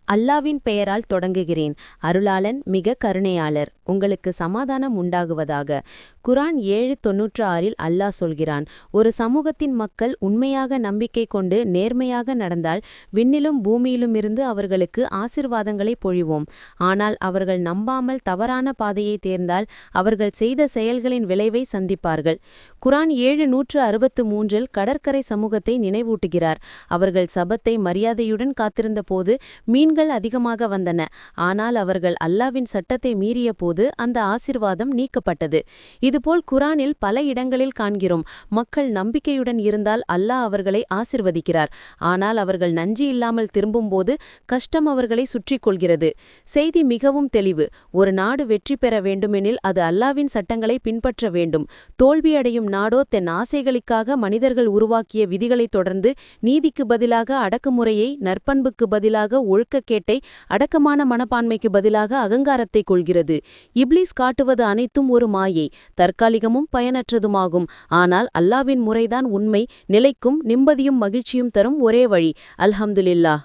அல்லாவின் பெயரால் தொடங்குகிறேன். அருளாளன் மிக கருணையாளர். உங்களுக்கு சமாதானம் உண்டாகுவதாக. குரான் 7:96 அல்லாஹ் சொல்கிறான், ஒரு சமூகத்தின் மக்கள் உண்மையாக நம்பிக்கை கொண்டு நேர்மையாக நடந்தால் விண்ணிலும் பூமியிலுமிருந்து அவர்களுக்கு ஆசிர்வாதங்களை பொழிவோம். ஆனால் அவர்கள் நம்பாமல் தவறான பாதையை தேர்ந்தால் அவர்கள் செய்த செயல்களின் விளைவை சந்திப்பார்கள். குரான் 7:163 கடற்கரை சமூகத்தை நினைவூட்டுகிறார். அவர்கள் சபத்தை மரியாதையுடன் காத்திருந்த போது மீன்கள் அதிகமாக வந்தன. ஆனால் அவர்கள் அல்லாவின் சட்டத்தை மீறிய போது அந்த ஆசிர்வாதம் நீக்கப்பட்டது. இதுபோல் குரானில் பல இடங்களில் காண்கிறோம். மக்கள் நம்பிக்கையுடன் இருந்தால் அல்லாஹ் அவர்களை ஆசிர்வதிக்கிறார். ஆனால் அவர்கள் நன்றி இல்லாமல் திரும்பும்போது கஷ்டம் அவர்களை சுற்றி கொள்கிறது. செய்தி மிகவும் தெளிவு. ஒரு நாடு வெற்றி பெற வேண்டுமெனில் அது அல்லாவின் சட்டங்களை பின்பற்ற வேண்டும். தோல்வியடையும் நாடோ தன் ஆசைகளுக்காக மனிதர்கள் உருவாக்கிய விதிகளை தொடர்ந்து நீதிக்கு பதிலாக அடக்குமுறையை, நற்பண்புக்கு பதிலாக ஒழுக்கக்கேட்டை, அடக்கமான மனப்பான்மைக்கு பதிலாக அகங்காரத்தை கொள்கிறது. இப்லீஸ் காட்டுவது அனைத்தும் ஒரு மாயை, தற்காலிகமும் பயனற்றதுமாகும். ஆனால் அல்லாவின் முறைதான் உண்மை, நிலைக்கும் நிம்மதியும் மகிழ்ச்சியும் தரும் ஒரே வழி. அல்ஹம்துலில்லாஹ்.